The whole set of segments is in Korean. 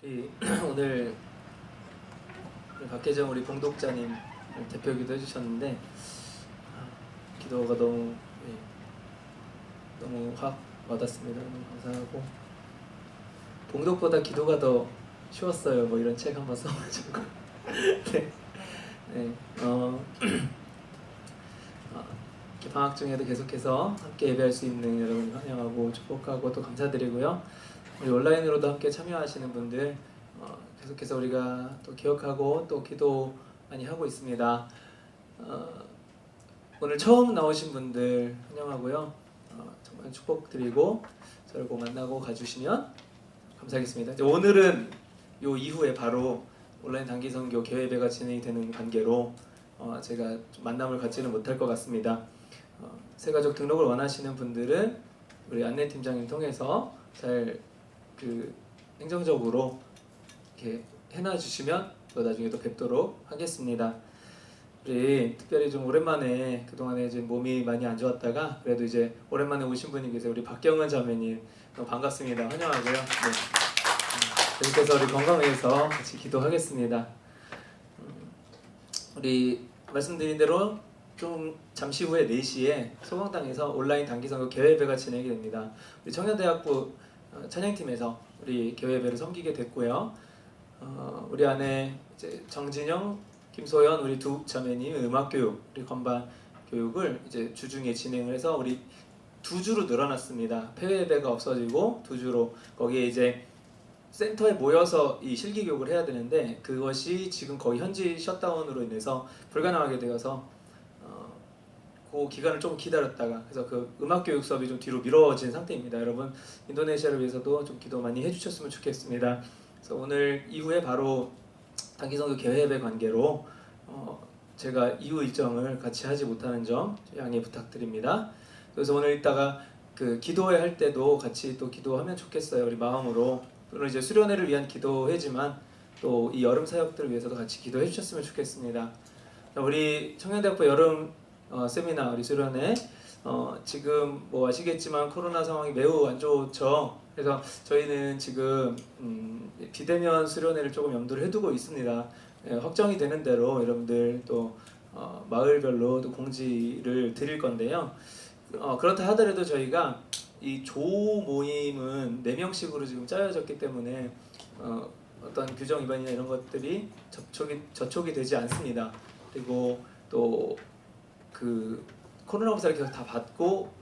오늘 박혜정 우리 봉독자님 대표기도 해주셨는데 기도가 너무 너무 확 와닿습니다. 너무 감사하고 봉독보다 기도가 더 쉬웠어요. 뭐 이런 책 한번 써가지고 네, 네, 이렇게 방학 중에도 계속해서 함께 예배할 수 있는 여러분 환영하고 축복하고 또 감사드리고요. 우리 온라인으로도 함께 참여하시는 분들 계속해서 우리가 또 기억하고 또 기도 많이 하고 있습니다. 오늘 처음 나오신 분들 환영하고요. 정말 축복드리고 저를 꼭 만나고 가주시면 감사하겠습니다. 오늘은 요 이후에 바로 온라인 단기 선교 개회 예배가 진행이 되는 관계로 제가 좀 만남을 갖지는 못할 것 같습니다. 새가족 등록을 원하시는 분들은 우리 안내팀장님 통해서 잘 행정적으로 이렇게 해놔 주시면 또 나중에 또 뵙도록 하겠습니다. 우리 특별히 좀 오랜만에 그동안에 이제 몸이 많이 안 좋았다가 그래도 이제 오랜만에 오신 분이 계세요. 우리 박경은 자매님 반갑습니다. 환영하고요. 네. 계속해서 우리 건강위해서 같이 기도하겠습니다. 우리 말씀드린 대로 좀 잠시 후에 4시에 소강당에서 온라인 단기선교 개회예배가 진행이 됩니다. 우리 청년대학부 찬양팀에서 우리 교회배를 섬기게 됐고요. 우리 안에 이제 정진영, 김소연 우리 두 자매님 음악교육, 우리 건반 교육을 이제 주중에 진행을 해서 우리 2주로 늘어났습니다. 폐회배가 없어지고 2주로 거기에 이제 센터에 모여서 이 실기 교육을 해야 되는데 그것이 지금 거의 현지 셧다운으로 인해서 불가능하게 되어서 그 기간을 좀 기다렸다가 그래서 그 음악 교육 수업이 좀 뒤로 미뤄진 상태입니다. 여러분 인도네시아를 위해서도 좀 기도 많이 해주셨으면 좋겠습니다. 그래서 오늘 이후에 바로 단기선교 개회 예배 관계로 제가 이후 일정을 같이 하지 못하는 점 양해 부탁드립니다. 그래서 오늘 이따가 그 기도회 할 때도 같이 또 기도하면 좋겠어요. 우리 마음으로. 물론 이제 수련회를 위한 기도회지만 또 이 여름 사역들을 위해서도 같이 기도해 주셨으면 좋겠습니다. 우리 청년대학부 여름 세미나 우리 수련회 지금 뭐 아시겠지만 코로나 상황이 매우 안 좋죠. 그래서 저희는 지금 비대면 수련회를 조금 염두를 해두고 있습니다. 확정이 되는 대로 여러분들 또 마을별로 또 공지를 드릴 건데요. 그렇다 하더라도 저희가 이 조 모임은 4명씩으로 지금 짜여졌기 때문에 어떤 규정 위반이나 이런 것들이 저촉이 되지 않습니다. 그리고 또 그 코로나 검사를 계속 다 받고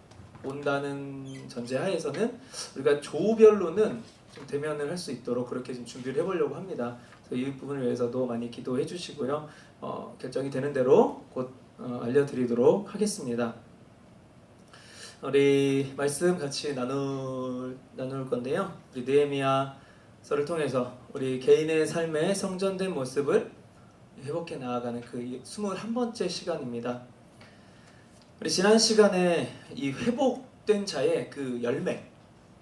온다는 전제하에서는 우리가 조별로는 좀 대면을 할 수 있도록 그렇게 좀 준비를 해보려고 합니다. 그래서 이 부분을 위해서도 많이 기도해 주시고요. 결정이 되는 대로 곧 알려드리도록 하겠습니다. 우리 말씀 같이 나눌 건데요. 우리 느헤미야서를 통해서 우리 개인의 삶의 성전된 모습을 회복해 나아가는 그 21번째 시간입니다. 우리 지난 시간에 이 회복된 자의 그 열매,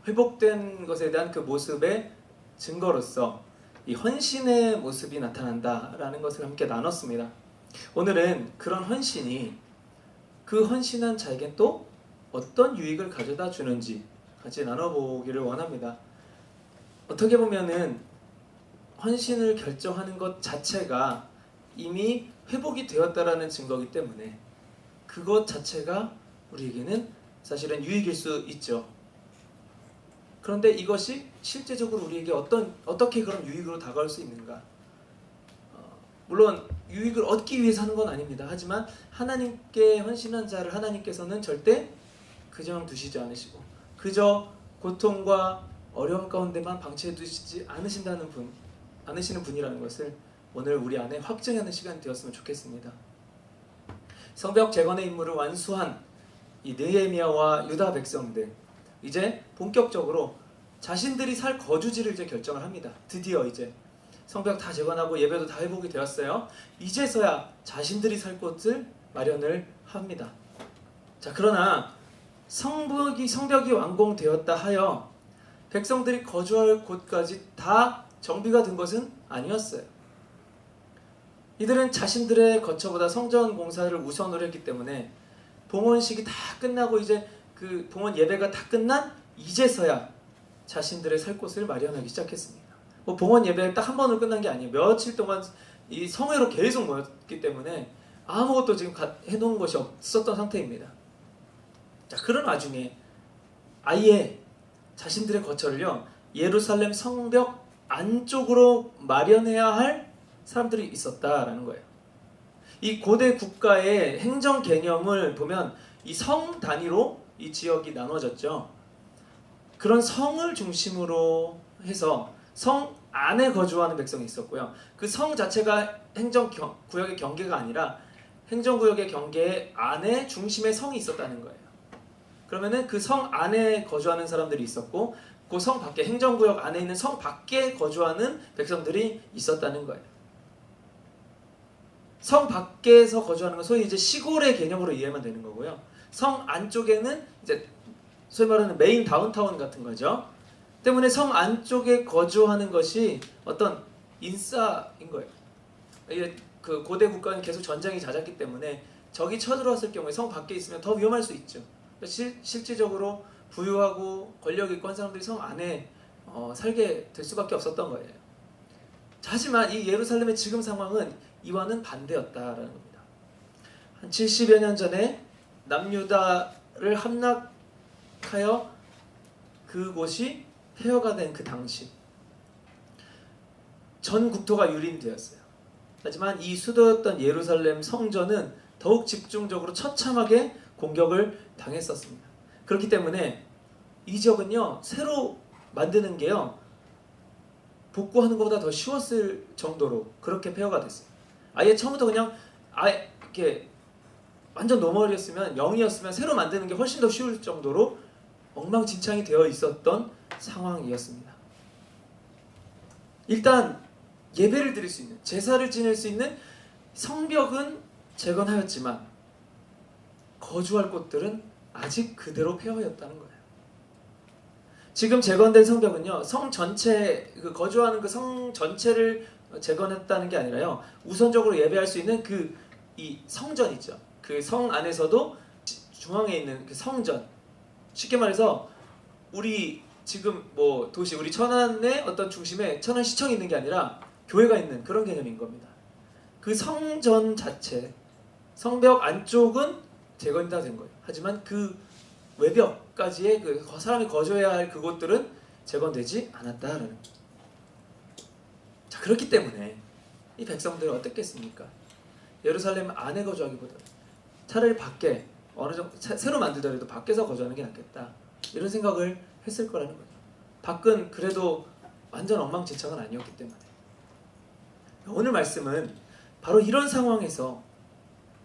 회복된 것에 대한 그 모습의 증거로서 이 헌신의 모습이 나타난다라는 것을 함께 나눴습니다. 오늘은 그런 헌신이 그 헌신한 자에게 또 어떤 유익을 가져다 주는지 같이 나눠보기를 원합니다. 어떻게 보면은 헌신을 결정하는 것 자체가 이미 회복이 되었다라는 증거이기 때문에 그것 자체가 우리에게는 사실은 유익일 수 있죠. 그런데 이것이 실제적으로 우리에게 어떻게 그런 유익으로 다가올 수 있는가? 물론 유익을 얻기 위해서 하는 건 아닙니다. 하지만 하나님께 헌신한 자를 하나님께서는 절대 그저 두시지 않으시고 그저 고통과 어려움 가운데만 방치해 두시지 않으시는 분이라는 것을 오늘 우리 안에 확증하는 시간이 되었으면 좋겠습니다. 성벽 재건의 임무를 완수한 이 느헤미야와 유다 백성들 이제 본격적으로 자신들이 살 거주지를 이제 결정을 합니다. 드디어 이제 성벽 다 재건하고 예배도 다 회복이 되었어요. 이제서야 자신들이 살 곳을 마련을 합니다. 자, 그러나 성벽이 완공되었다 하여 백성들이 거주할 곳까지 다 정비가 된 것은 아니었어요. 이들은 자신들의 거처보다 성전 공사를 우선으로 했기 때문에 봉헌식이 다 끝나고 이제 그 봉헌 예배가 다 끝난 이제서야 자신들의 살 곳을 마련하기 시작했습니다. 뭐 봉헌 예배 딱 한 번으로 끝난 게 아니에요. 며칠 동안 이 성회로 계속 모였기 때문에 아무것도 지금 해놓은 것이 없었던 상태입니다. 자, 그런 와중에 아예 자신들의 거처를요 예루살렘 성벽 안쪽으로 마련해야 할 사람들이 있었다라는 거예요. 이 고대 국가의 행정 개념을 보면 이 성 단위로 이 지역이 나눠졌죠. 그런 성을 중심으로 해서 성 안에 거주하는 백성이 있었고요. 그 성 자체가 행정구역의 경계가 아니라 행정구역의 경계 안에 중심에 성이 있었다는 거예요. 그러면은 그 성 안에 거주하는 사람들이 있었고 그 성 밖에 행정구역 안에 있는 성 밖에 거주하는 백성들이 있었다는 거예요. 성 밖에서 거주하는 건 소위 이제 시골의 개념으로 이해하면 되는 거고요. 성 안쪽에는 이제 소위 말하는 메인 다운타운 같은 거죠. 때문에 성 안쪽에 거주하는 것이 어떤 인싸인 거예요. 이게 그 고대 국가는 계속 전쟁이 잦았기 때문에 적이 쳐들어왔을 경우에 성 밖에 있으면 더 위험할 수 있죠. 실질적으로 부유하고 권력 있고 한 사람들이 성 안에 살게 될 수밖에 없었던 거예요. 하지만 이 예루살렘의 지금 상황은 이와는 반대였다라는 겁니다. 한 70여 년 전에 남유다를 함락하여 그곳이 폐허가 된 그 당시 전 국토가 유린되었어요. 하지만 이 수도였던 예루살렘 성전은 더욱 집중적으로 처참하게 공격을 당했었습니다. 그렇기 때문에 이 지역은요 새로 만드는 게요 복구하는 것보다 더 쉬웠을 정도로 그렇게 폐허가 됐어요. 아예 처음부터 그냥 아예 이렇게 완전 노멀이었으면 0이었으면 새로 만드는 게 훨씬 더 쉬울 정도로 엉망진창이 되어 있었던 상황이었습니다. 일단 예배를 드릴 수 있는 제사를 지낼 수 있는 성벽은 재건하였지만 거주할 곳들은 아직 그대로 폐허였다는 거예요. 지금 재건된 성벽은요 성 전체 거주하는 그 성 전체를 재건했다는 게 아니라요 우선적으로 예배할 수 있는 이 성전 있죠. 그 성 안에서도 중앙에 있는 그 성전, 쉽게 말해서 우리 지금 뭐 도시 우리 천안의 어떤 중심에 천안시청이 있는 게 아니라 교회가 있는 그런 개념인 겁니다. 그 성전 자체 성벽 안쪽은 재건이 다 된 거예요. 하지만 그 외벽까지의 그 사람이 거주해야 할 그곳들은 재건되지 않았다라는 거예요. 자, 그렇기 때문에 이 백성들은 어떻겠습니까? 예루살렘 안에 거주하기보다 차라리 밖에 어느 정도 새로 만들더라도 밖에서 거주하는 게 낫겠다 이런 생각을 했을 거라는 거죠. 밖은 그래도 완전 엉망진창은 아니었기 때문에 오늘 말씀은 바로 이런 상황에서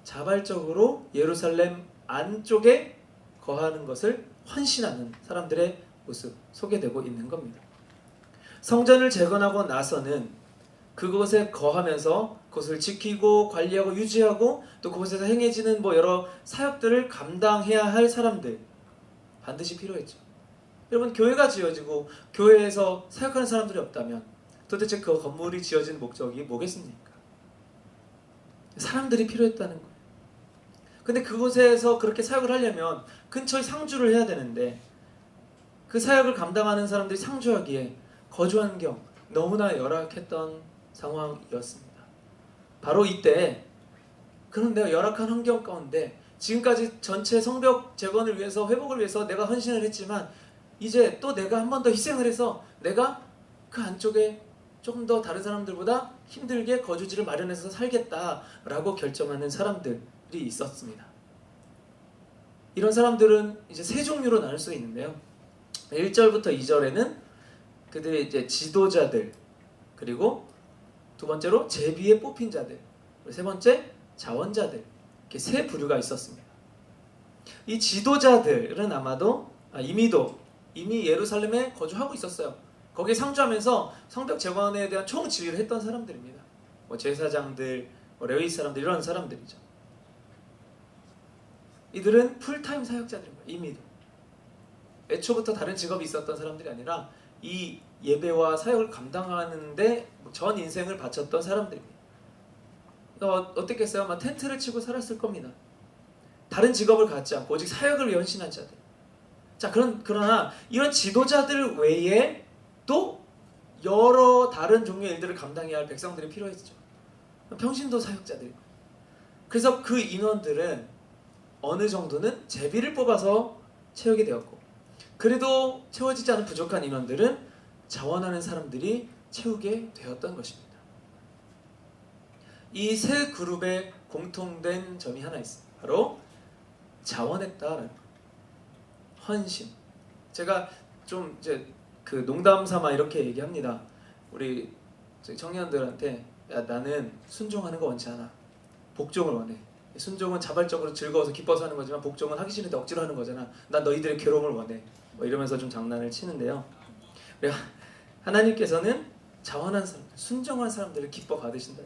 자발적으로 예루살렘 안쪽에 거하는 것을 헌신하는 사람들의 모습 소개되고 있는 겁니다. 성전을 재건하고 나서는 그곳에 거하면서 그것을 지키고 관리하고 유지하고 또 그곳에서 행해지는 뭐 여러 사역들을 감당해야 할 사람들 반드시 필요했죠. 여러분 교회가 지어지고 교회에서 사역하는 사람들이 없다면 도대체 그 건물이 지어진 목적이 뭐겠습니까? 사람들이 필요했다는 거예요. 근데 그곳에서 그렇게 사역을 하려면 근처에 상주를 해야 되는데 그 사역을 감당하는 사람들이 상주하기에 거주 환경 너무나 열악했던 상황이었습니다. 바로 이때 그런 내가 열악한 환경 가운데 지금까지 전체 성벽 재건을 위해서 회복을 위해서 내가 헌신을 했지만 이제 또 내가 한 번 더 희생을 해서 내가 그 안쪽에 조금 더 다른 사람들보다 힘들게 거주지를 마련해서 살겠다라고 결정하는 사람들이 있었습니다. 이런 사람들은 이제 세 종류로 나눌 수 있는데요. 1절부터 2절에는 그들의 이제 지도자들, 그리고 두 번째로 제비에 뽑힌 자들, 그리고 세 번째 자원자들, 이렇게 세 부류가 있었습니다. 이 지도자들은 아마도 이미 예루살렘에 거주하고 있었어요. 거기에 상주하면서 성벽 재건에 대한 총지휘를 했던 사람들입니다. 뭐 제사장들, 뭐 레위 사람들 이런 사람들이죠. 이들은 풀타임 사역자들인 거예요. 이미도 애초부터 다른 직업이 있었던 사람들이 아니라 이 예배와 사역을 감당하는데 전 인생을 바쳤던 사람들입니다. 어떻겠어요? 막 텐트를 치고 살았을 겁니다. 다른 직업을 갖지 않고 오직 사역을 위해 헌신한 자들. 자, 그러나 이런 지도자들 외에 또 여러 다른 종류의 일들을 감당해야 할 백성들이 필요했죠. 평신도 사역자들. 그래서 그 인원들은 어느 정도는 제비를 뽑아서 채우게 되었고, 그래도 채워지지 않은 부족한 인원들은 자원하는 사람들이 채우게 되었던 것입니다. 이 세 그룹의 공통된 점이 하나 있습니다. 바로 자원했다라는 것. 헌신. 제가 좀 이제 그 농담 삼아 이렇게 얘기합니다. 우리 청년들한테, 야, 나는 순종하는 거 원치 않아. 복종을 원해. 순종은 자발적으로 즐거워서 기뻐서 하는 거지만 복종은 하기 싫은데 억지로 하는 거잖아. 난 너희들의 괴로움을 원해. 뭐 이러면서 좀 장난을 치는데요. 하나님께서는 자원한 사람, 순종한 사람들을 기뻐 받으신다.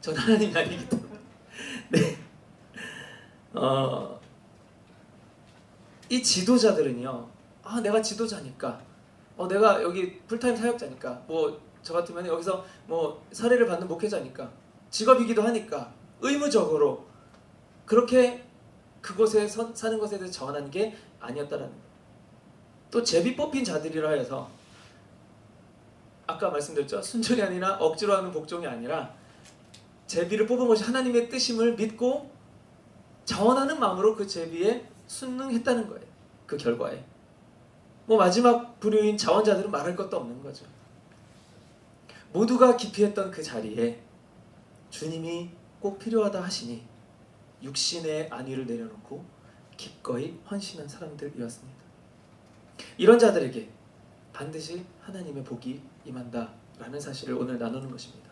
전 하나님이 아니기 때문에. 네. 이 지도자들은요. 내가 지도자니까, 내가 여기 풀타임 사역자니까, 뭐 저 같으면 여기서 뭐 사례를 받는 목회자니까, 직업이기도 하니까 의무적으로 그렇게 그곳에 사는 것에 대해서 자원하는 게 아니었다라는 거예요. 또 제비 뽑힌 자들이라 해서 아까 말씀드렸죠. 순종이 아니라 억지로 하는 복종이 아니라 제비를 뽑은 것이 하나님의 뜻임을 믿고 자원하는 마음으로 그 제비에 순응했다는 거예요. 그 결과에. 뭐 마지막 부류인 자원자들은 말할 것도 없는 거죠. 모두가 기피했던 그 자리에 주님이 꼭 필요하다 하시니 육신의 안위를 내려놓고 기꺼이 헌신한 사람들이었습니다. 이런 자들에게 반드시 하나님의 복이 임한다라는 사실을 오늘 나누는 것입니다.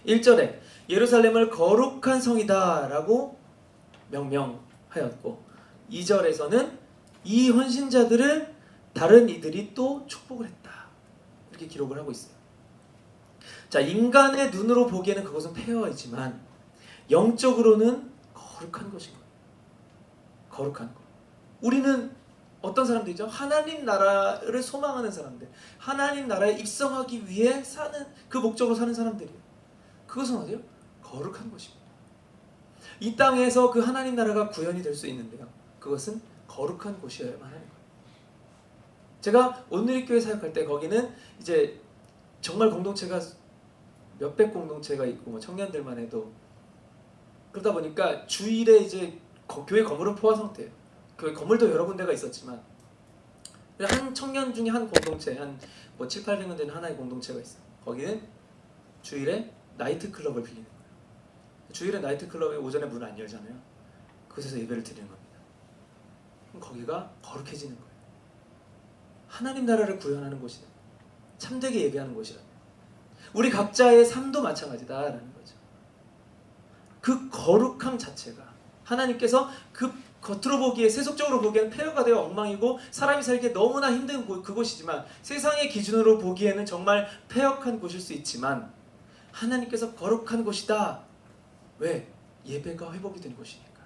1절에 예루살렘을 거룩한 성이다 라고 명명하였고, 2절에서는 이 헌신자들을 다른 이들이 또 축복을 했다, 이렇게 기록을 하고 있어요. 자, 인간의 눈으로 보기에는 그것은 폐허이지만 영적으로는 거룩한 것인 거예요. 거룩한 것. 우리는 어떤 사람들이죠? 하나님 나라를 소망하는 사람들, 하나님 나라에 입성하기 위해 사는, 그 목적으로 사는 사람들이에요. 그것은 어디요? 거룩한 것입니다. 이 땅에서 그 하나님 나라가 구현이 될 수 있는데요, 그것은 거룩한 곳이어야만 하는 거예요. 제가 온누리교회 사역할 때 거기는 이제 정말 공동체가 몇백 공동체가 있고, 뭐 청년들만 해도 그러다 보니까 주일에 이제 교회 건물은 포화 상태예요. 교회 건물도 여러 군데가 있었지만 한 청년 중에 한 공동체, 한 뭐 7, 800명 되는 하나의 공동체가 있어요. 거기는 주일에 나이트클럽을 빌리는 거예요. 주일에 나이트클럽에 오전에 문을 안 열잖아요. 그곳에서 예배를 드리는 겁니다. 그럼 거기가 거룩해지는 거예요. 하나님 나라를 구현하는 곳이다. 참되게 예배하는 곳이다. 우리 각자의 삶도 마찬가지다라는 거죠. 그 거룩함 자체가 하나님께서 그 겉으로 보기에, 세속적으로 보기에는 폐허가 되어 엉망이고 사람이 살기에 너무나 힘든 그곳이지만, 세상의 기준으로 보기에는 정말 폐역한 곳일 수 있지만 하나님께서 거룩한 곳이다. 왜? 예배가 회복이 된 곳이니까.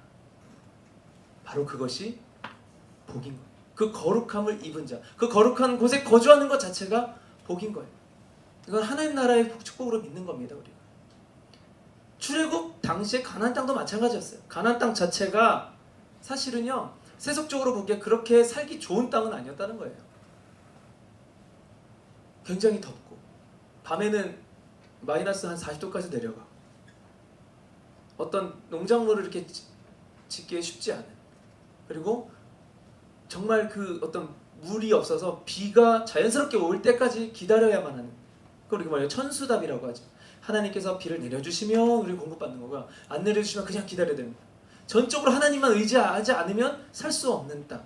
바로 그것이 복인 거예요. 그 거룩함을 입은 자, 그 거룩한 곳에 거주하는 것 자체가 복인 거예요. 이건 하나님 나라의 축복으로 믿는 겁니다. 우리가 출애굽 당시에 가나안 땅도 마찬가지였어요. 가나안 땅 자체가 사실은요, 세속적으로 보기에 그렇게 살기 좋은 땅은 아니었다는 거예요. 굉장히 덥고 밤에는 마이너스 한 40도까지 내려가, 어떤 농작물을 이렇게 짓기에 쉽지 않은, 그리고 정말 그 어떤 물이 없어서 비가 자연스럽게 올 때까지 기다려야만 하는, 그걸 우리가 뭐예요? 천수답이라고 하죠. 하나님께서 비를 내려주시면 우리를 공급받는 거가, 안 내려주시면 그냥 기다려야 되는 거예요. 전적으로 하나님만 의지하지 않으면 살 수 없는 땅.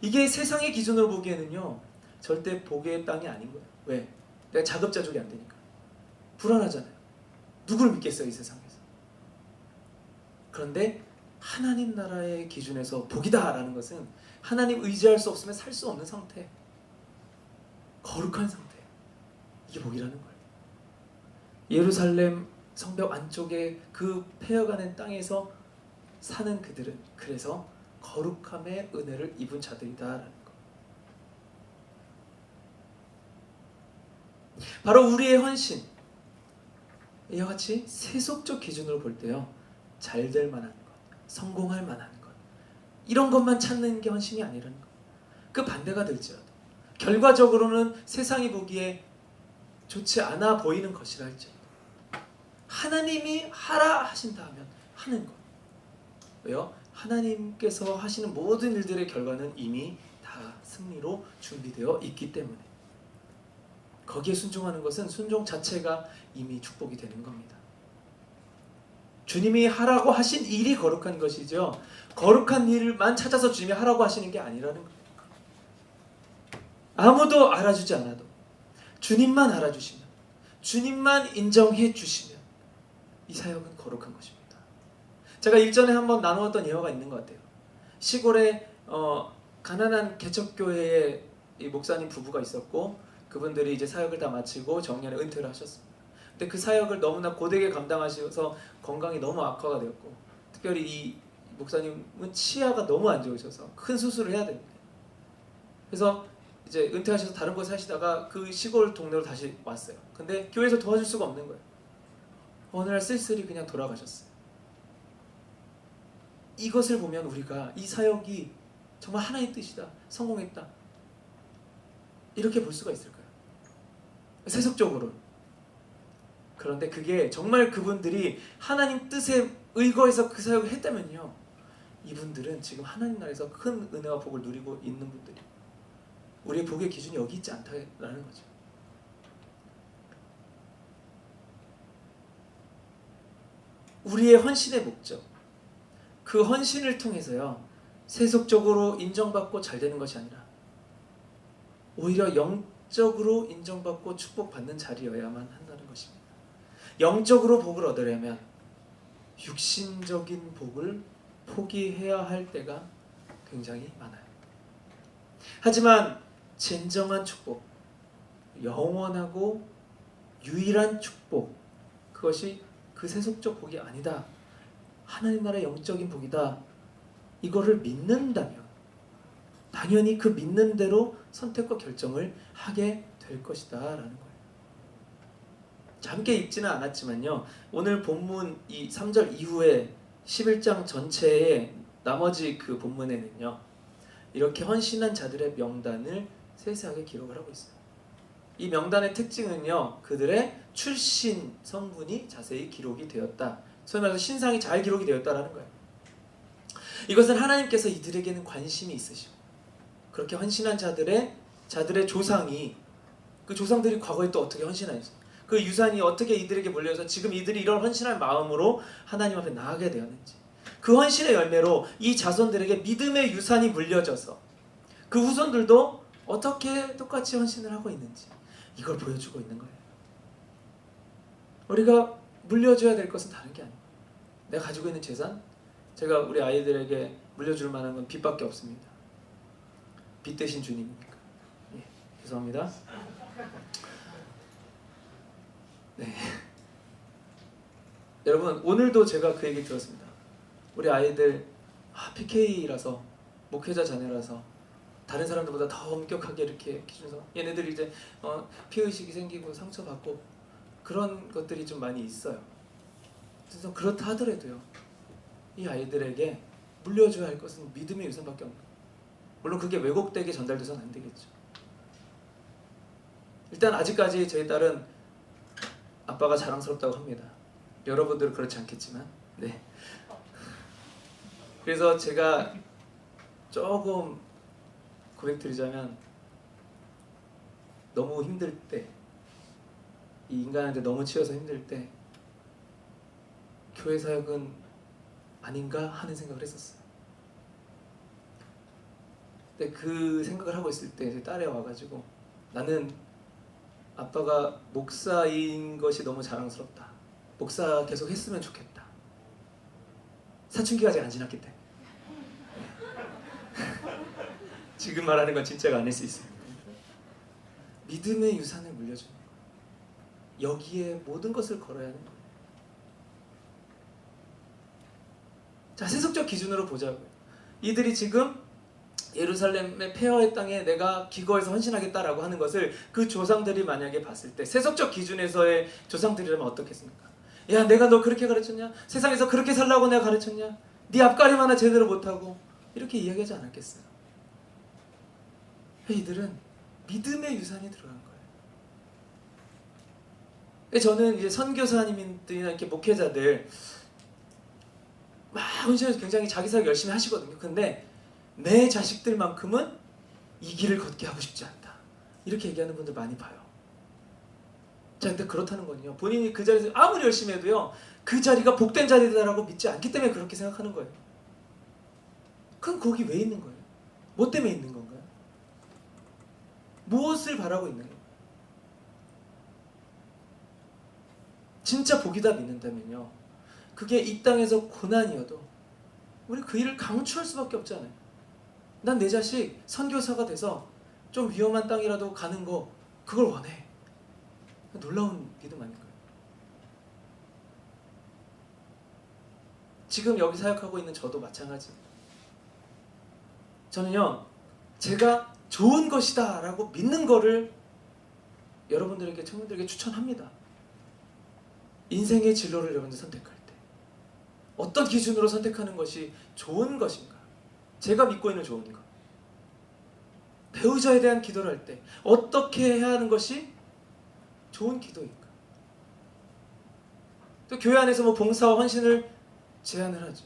이게 세상의 기준으로 보기에는요, 절대 복의 땅이 아닌 거예요. 왜? 내가 자급자족이 안 되니까. 불안하잖아요. 누구를 믿겠어요, 이 세상에서. 그런데 하나님 나라의 기준에서 복이다라는 것은 하나님 의지할 수 없으면 살 수 없는 상태, 거룩한 상태, 이게 복이라는 거예요. 예루살렘 성벽 안쪽에 그 폐허가는 땅에서 사는 그들은 그래서 거룩함의 은혜를 입은 자들이다라는 것. 바로 우리의 헌신, 이와 같이 세속적 기준으로 볼 때요, 잘 될 만한 것, 성공할 만한 것, 이런 것만 찾는 게 헌신이 아니라는 것. 그 반대가 될지라도 결과적으로는 세상이 보기에 좋지 않아 보이는 것이라 할지라도 하나님이 하라 하신다 하면 하는 것. 왜요? 하나님께서 하시는 모든 일들의 결과는 이미 다 승리로 준비되어 있기 때문에 거기에 순종하는 것은 순종 자체가 이미 축복이 되는 겁니다. 주님이 하라고 하신 일이 거룩한 것이죠. 거룩한 일만 찾아서 주님이 하라고 하시는 게 아니라는 거예요. 아무도 알아주지 않아도 주님만 알아주시면, 주님만 인정해 주시면 이 사역은 거룩한 것입니다. 제가 일전에 한번 나누었던 예화가 있는 것 같아요. 시골에 가난한 개척교회에 이 목사님 부부가 있었고, 그분들이 이제 사역을 다 마치고 정년에 은퇴를 하셨습니다. 근데 그 사역을 너무나 고되게 감당하셔서 건강이 너무 악화가 되었고, 특별히 이 목사님은 치아가 너무 안 좋으셔서 큰 수술을 해야 됩니다. 그래서 이제 은퇴하셔서 다른 곳에 사시다가 그 시골 동네로 다시 왔어요. 근데 교회에서 도와줄 수가 없는 거예요. 어느 날 쓸쓸히 그냥 돌아가셨어요. 이것을 보면 우리가 이 사역이 정말 하나의 뜻이다, 성공했다, 이렇게 볼 수가 있을까요? 세속적으로. 그런데 그게 정말 그분들이 하나님 뜻에 의거해서 그 사역을 했다면요, 이분들은 지금 하나님 나라에서 큰 은혜와 복을 누리고 있는 분들이, 우리의 복의 기준이 여기 있지 않다라는 거죠. 우리의 헌신의 목적, 그 헌신을 통해서요, 세속적으로 인정받고 잘 되는 것이 아니라 오히려 영적으로 인정받고 축복받는 자리여야만 한다는 것입니다. 영적으로 복을 얻으려면 육신적인 복을 포기해야 할 때가 굉장히 많아요. 하지만 진정한 축복, 영원하고 유일한 축복, 그것이 그 세속적 복이 아니다, 하나님 나라의 영적인 복이다, 이거를 믿는다면 당연히 그 믿는 대로 선택과 결정을 하게 될 것이다 라는 거예요. 자, 함께 읽지는 않았지만요, 오늘 본문 이 3절 이후에 11장 전체의 나머지 그 본문에는요, 이렇게 헌신한 자들의 명단을 세세하게 기록을 하고 있어요. 이 명단의 특징은요, 그들의 출신 성분이 자세히 기록이 되었다, 소위 말해서 신상이 잘 기록이 되었다라는 거예요. 이것은 하나님께서 이들에게는 관심이 있으시고, 그렇게 헌신한 자들의 조상이, 그 조상들이 과거에 또 어떻게 헌신하는지, 그 유산이 어떻게 이들에게 몰려서 지금 이들이 이런 헌신할 마음으로 하나님 앞에 나아가게 되었는지, 그 헌신의 열매로 이 자손들에게 믿음의 유산이 물려져서 그 후손들도 어떻게 똑같이 헌신을 하고 있는지, 이걸 보여주고 있는 거예요. 우리가 물려줘야 될 것은 다른 게 아니에요. 내가 가지고 있는 재산, 제가 우리 아이들에게 물려줄 만한 건 빚밖에 없습니다. 빚 대신 주님입니까? 예, 죄송합니다. 네. 여러분, 오늘도 제가 그 얘기 들었습니다. 우리 아이들 PK라서, 목회자 자녀라서 다른 사람들보다 더 엄격하게 이렇게 기준서, 얘네들이 이제 피의식이 생기고 상처받고 그런 것들이 좀 많이 있어요. 그래서 그렇다 하더라도요, 이 아이들에게 물려줘야 할 것은 믿음의 유산밖에 없는 거예요. 물론 그게 왜곡되게 전달돼서는 안 되겠죠. 일단 아직까지 제 딸은 아빠가 자랑스럽다고 합니다. 여러분들은 그렇지 않겠지만, 네. 그래서 제가 조금 고백드리자면, 너무 힘들 때, 이 인간한테 너무 치여서 힘들 때 교회 사역은 아닌가 하는 생각을 했었어요. 근데 그 생각을 하고 있을 때 제 딸이 와가지고, 나는 아빠가 목사인 것이 너무 자랑스럽다, 목사 계속 했으면 좋겠다, 사춘기가 아직 안 지났기 때문에. 지금 말하는 건 진짜가 아닐 수 있습니다. 믿음의 유산을 물려주는 거예요. 여기에 모든 것을 걸어야 하는 거예요. 자, 세속적 기준으로 보자고요. 이들이 지금 예루살렘의 폐허의 땅에 내가 기거해서 헌신하겠다라고 하는 것을 그 조상들이 만약에 봤을 때, 세속적 기준에서의 조상들이라면 어떻겠습니까? 야, 내가 너 그렇게 가르쳤냐? 세상에서 그렇게 살라고 내가 가르쳤냐? 네 앞가림 하나 제대로 못하고, 이렇게 이야기하지 않았겠어요? 이들은 믿음의 유산이 들어간 거예요. 저는 이제 선교사님들이나 이렇게 목회자들 막 헌신해서 굉장히 자기 사역 열심히 하시거든요. 근데 내 자식들만큼은 이 길을 걷게 하고 싶지 않다, 이렇게 얘기하는 분들 많이 봐요. 자, 근데 그렇다는 건요, 본인이 그 자리에서 아무리 열심히 해도요, 그 자리가 복된 자리다라고 믿지 않기 때문에 그렇게 생각하는 거예요. 그럼 거기 왜 있는 거예요? 뭐 때문에 있는 건가요? 무엇을 바라고 있는 거예요? 진짜 복이다 믿는다면요, 그게 이 땅에서 고난이어도 우리 그 일을 강추할 수밖에 없잖아요. 난 내 자식 선교사가 돼서 좀 위험한 땅이라도 가는 거, 그걸 원해. 놀라운 믿음 아닐까요? 지금 여기 사역하고 있는 저도 마찬가지입니다. 저는요, 제가 좋은 것이다 라고 믿는 거를 여러분들에게, 청년들에게 추천합니다. 인생의 진로를 여러분들 선택할 때 어떤 기준으로 선택하는 것이 좋은 것인가, 제가 믿고 있는 좋은 것, 배우자에 대한 기도를 할 때 어떻게 해야 하는 것이 좋은 기도인가, 또 교회 안에서 뭐 봉사와 헌신을 제안을 하죠.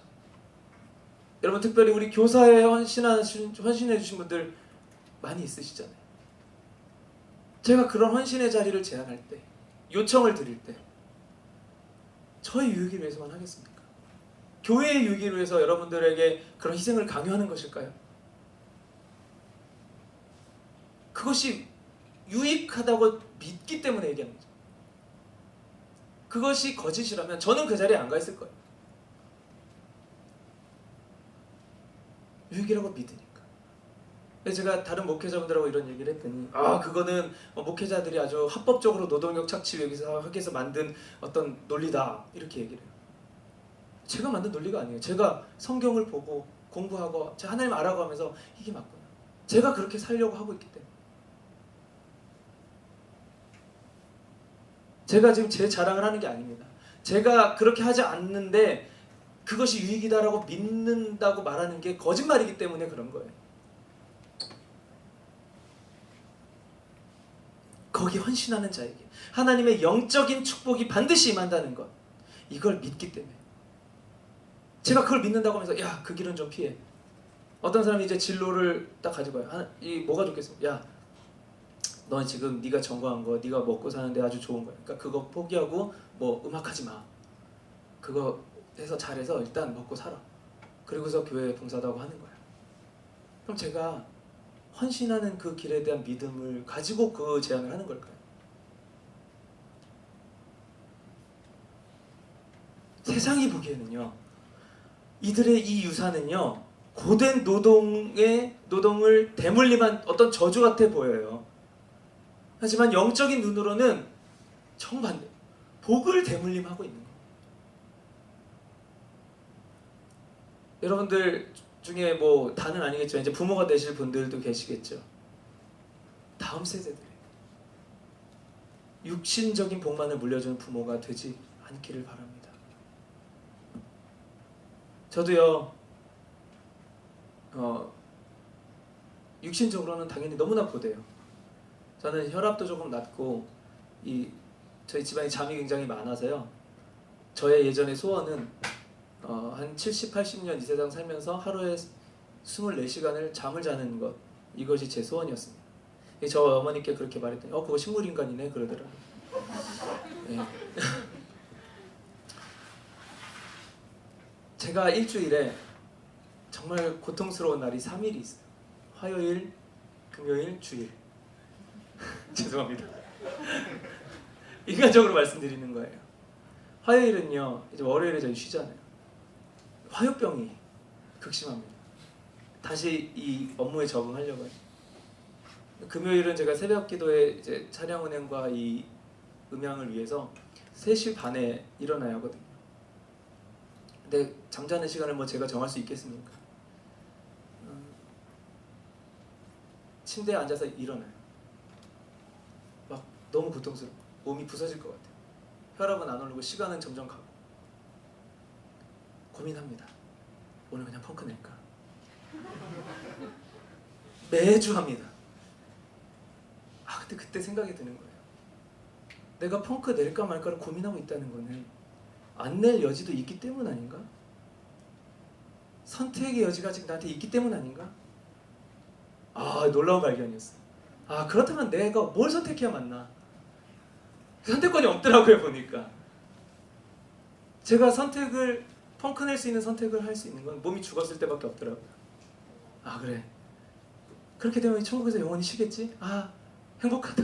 여러분, 특별히 우리 교사에 헌신해 주신 분들 많이 있으시잖아요. 제가 그런 헌신의 자리를 제안할 때, 요청을 드릴 때 저의 유익을 위해서만 하겠습니까? 교회의 유익을 위해서 여러분들에게 그런 희생을 강요하는 것일까요? 그것이 유익하다고 믿기 때문에 얘기하는 거죠. 그것이 거짓이라면 저는 그 자리에 안 가 있을 거예요. 유익이라고 믿으니까. 제가 다른 목회자분들하고 이런 얘기를 했더니, 그거는 목회자들이 아주 합법적으로 노동력 착취 여기서 하기 위해서 만든 어떤 논리다, 이렇게 얘기를 해요. 제가 만든 논리가 아니에요. 제가 성경을 보고 공부하고 제가 하나님 알아가면서 이게 맞구나, 제가 그렇게 살려고 하고 있기 때문에. 제가 지금 제 자랑을 하는 게 아닙니다. 제가 그렇게 하지 않는데 그것이 유익이다라고 믿는다고 말하는 게 거짓말이기 때문에 그런 거예요. 거기 헌신하는 자에게 하나님의 영적인 축복이 반드시 임한다는 것, 이걸 믿기 때문에. 제가 그걸 믿는다고 하면서 야, 그 길은 좀 피해. 어떤 사람이 이제 진로를 딱 가지고 와요. 이 뭐가 좋겠어? 야, 넌 지금 네가 전공한 거, 네가 먹고 사는데 아주 좋은 거야. 그러니까 그거 포기하고 뭐 음악하지 마. 그거 해서 잘해서 일단 먹고 살아. 그리고서 교회에 봉사하고 하는 거야. 그럼 제가 헌신하는 그 길에 대한 믿음을 가지고 그 제안을 하는 걸까요? 세상이 보기에는요, 이들의 이 유산은요, 고된 노동을 대물림한 어떤 저주 같아 보여요. 하지만 영적인 눈으로는 정반대, 복을 대물림하고 있는 거예요. 여러분들 중에 뭐 다는 아니겠지만 이제 부모가 되실 분들도 계시겠죠. 다음 세대들 육신적인 복만을 물려주는 부모가 되지 않기를 바랍니다. 저도요, 육신적으로는 당연히 너무나 고돼요. 저는 혈압도 조금 낮고 저희 집안에 잠이 굉장히 많아서요, 저의 예전의 소원은 한 70, 80년 이 세상 살면서 하루에 24시간을 잠을 자는 것, 이것이 제 소원이었습니다. 저 어머니께 그렇게 말했더니 그거 식물인간이네 그러더라고요. 네. 제가 일주일에 정말 고통스러운 날이 3일이 있어요. 화요일, 금요일, 주일. 죄송합니다. 인간적으로 말씀드리는 거예요. 화요일은요, 이제 월요일에 저희 쉬잖아요. 화요병이 극심합니다. 다시 이 업무에 적응하려고 해요. 금요일은 제가 새벽 기도에 이제 차량 운행과 이 음향을 위해서 3시 반에 일어나야 하거든요. 근데 잠자는 시간을 뭐 제가 정할 수 있겠습니까? 침대에 앉아서 일어나요. 막 너무 고통스러워. 몸이 부서질 것 같아요. 혈압은 안 오르고 시간은 점점 가고. 고민합니다. 오늘 그냥 펑크 낼까? 매주 합니다. 근데 그때 생각이 드는 거예요. 내가 펑크 낼까 말까를 고민하고 있다는 거는 안 낼 여지도 있기 때문 아닌가? 선택의 여지가 아직 나한테 있기 때문 아닌가? 아, 놀라운 발견이었어요. 아, 그렇다면 내가 뭘 선택해야 맞나? 선택권이 없더라고요, 보니까. 제가 선택을, 펑크 낼 수 있는 선택을 할 수 있는 건 몸이 죽었을 때밖에 없더라고요. 아, 그래. 그렇게 되면 천국에서 영원히 쉬겠지? 아, 행복하다.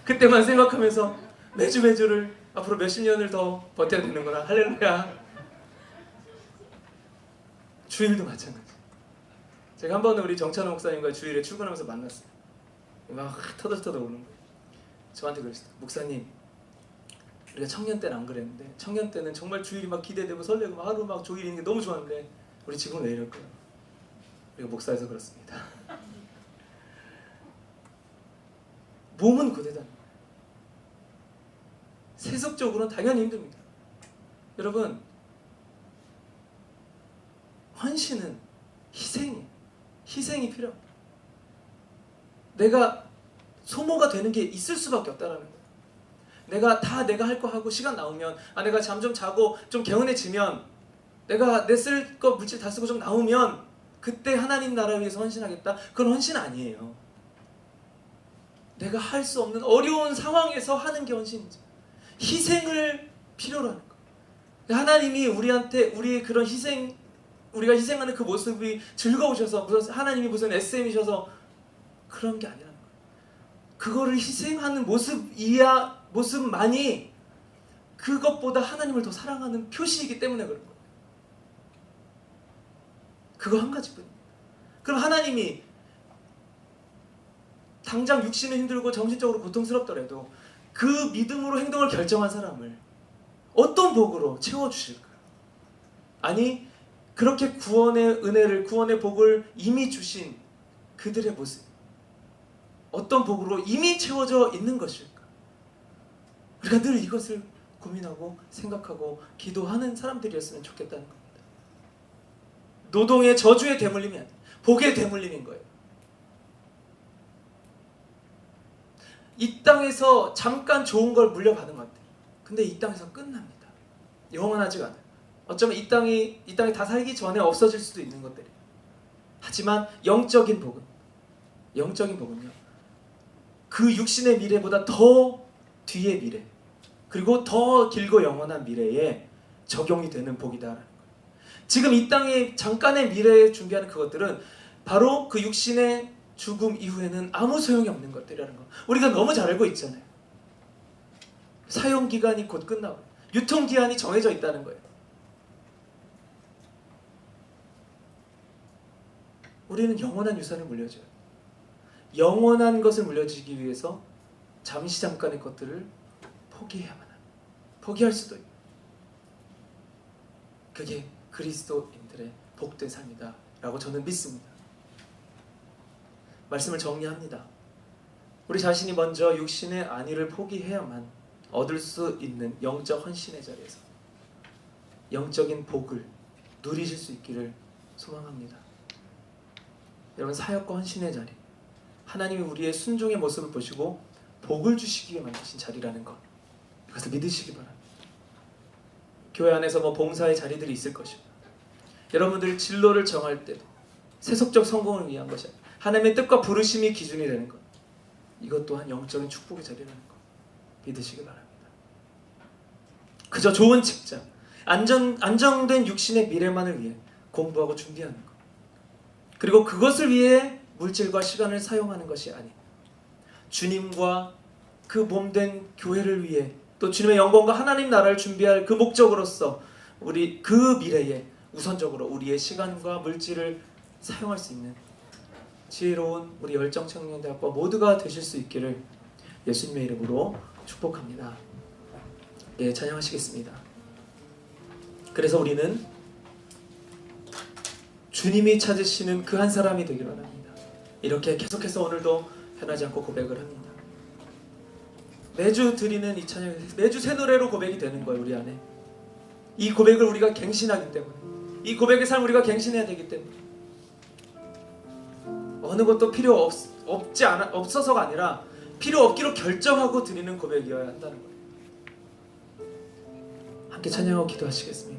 그때만 생각하면서 매주를 앞으로 몇십 년을 더 버텨야 되는구나. 할렐루야. 주일도 마찬가지. 제가 한 번은 우리 정찬호 목사님과 주일에 출근하면서 만났어요. 막 터덜터덜 오는 거예요. 저한테 그랬어요. 목사님, 우리가 청년 때는 안 그랬는데 청년 때는 정말 주일이 막 기대되고 설레고 막 하루 막 종일 있는 게 너무 좋았는데 우리 지금은 왜 이럴까요? 우리가 목사여서 그렇습니다. 몸은 그대다. 세속적으로는 당연히 힘듭니다. 여러분, 헌신은 희생이 필요합니다. 내가 소모가 되는 게 있을 수밖에 없다라는 거예요. 내가 할 거 하고 시간 나오면, 내가 잠 좀 자고 좀 개운해지면, 내가 내 쓸 거 물질 다 쓰고 좀 나오면 그때 하나님 나라 위해서 헌신하겠다. 그건 헌신 아니에요. 내가 할 수 없는 어려운 상황에서 하는 게 헌신이죠. 희생을 필요로 하는 거예요. 하나님이 우리한테 우리의 그런 우리가 희생하는 그 모습이 즐거우셔서, 하나님이 무슨 SM이셔서 그런 게 아니라는 거예요. 그거를 희생하는 모습만이 그것보다 하나님을 더 사랑하는 표시이기 때문에 그런 거예요. 그거 한 가지뿐입니다. 그럼 하나님이 당장 육신은 힘들고 정신적으로 고통스럽더라도 그 믿음으로 행동을 결정한 사람을 어떤 복으로 채워주실까요? 아니, 그렇게 구원의 은혜를, 구원의 복을 이미 주신 그들의 모습, 어떤 복으로 이미 채워져 있는 것일까? 우리가 늘 이것을 고민하고 생각하고 기도하는 사람들이었으면 좋겠다는 겁니다. 노동의 저주의 대물림이 아니에요. 복의 대물림인 거예요. 이 땅에서 잠깐 좋은 걸 물려받은 것 같아요. 근데 이 땅에서 끝납니다. 영원하지가 않아요. 어쩌면 이 땅이 다 살기 전에 없어질 수도 있는 것들이에요. 하지만 영적인 복은요, 그 육신의 미래보다 더 뒤의 미래, 그리고 더 길고 영원한 미래에 적용이 되는 복이다라는 거예요. 지금 이 땅의 잠깐의 미래에 준비하는 그것들은 바로 그 육신의 죽음 이후에는 아무 소용이 없는 것들이라는 거 우리가 너무 잘 알고 있잖아요. 사용기간이 곧 끝나고 유통기한이 정해져 있다는 거예요. 우리는 영원한 유산을 물려줘요. 영원한 것을 물려주기 위해서 잠깐의 것들을 포기해야만 합니다. 포기할 수도 있고. 그게 그리스도인들의 복된 삶이다 라고 저는 믿습니다. 말씀을 정리합니다. 우리 자신이 먼저 육신의 안위를 포기해야만 얻을 수 있는 영적 헌신의 자리에서 영적인 복을 누리실 수 있기를 소망합니다. 여러분, 사역과 헌신의 자리, 하나님이 우리의 순종의 모습을 보시고 복을 주시기 위해 만드신 자리라는 것, 그것을 믿으시기 바랍니다. 교회 안에서 봉사의 자리들이 있을 것이고, 여러분들 진로를 정할 때도 세속적 성공을 위한 것이 아니라 하나님의 뜻과 부르심이 기준이 되는 것, 이것 또한 영적인 축복의 자리라는 것 믿으시기 바랍니다. 그저 좋은 직장, 안정된 육신의 미래만을 위해 공부하고 준비하는 것, 그리고 그것을 위해 물질과 시간을 사용하는 것이 아닌 주님과 그 몸된 교회를 위해 또 주님의 영광과 하나님 나라를 준비할 그 목적으로서 우리 그 미래에 우선적으로 우리의 시간과 물질을 사용할 수 있는 지혜로운 우리 열정청년대학과 모두가 되실 수 있기를 예수님의 이름으로 축복합니다. 예, 찬양하시겠습니다. 그래서 우리는 주님이 찾으시는 그 한 사람이 되기를 원합니다. 이렇게 계속해서 오늘도 변하지 않고 고백을 합니다. 매주 드리는 이 찬양, 매주 새 노래로 고백이 되는 거예요. 우리 안에 이 고백을 우리가 갱신하기 때문에, 이 고백의 삶 우리가 갱신해야 되기 때문에, 어느 것도 필요 없어서가 아니라 필요 없기로 결정하고 드리는 고백이어야 한다는 거예요. 함께 찬양하고 기도하시겠습니다.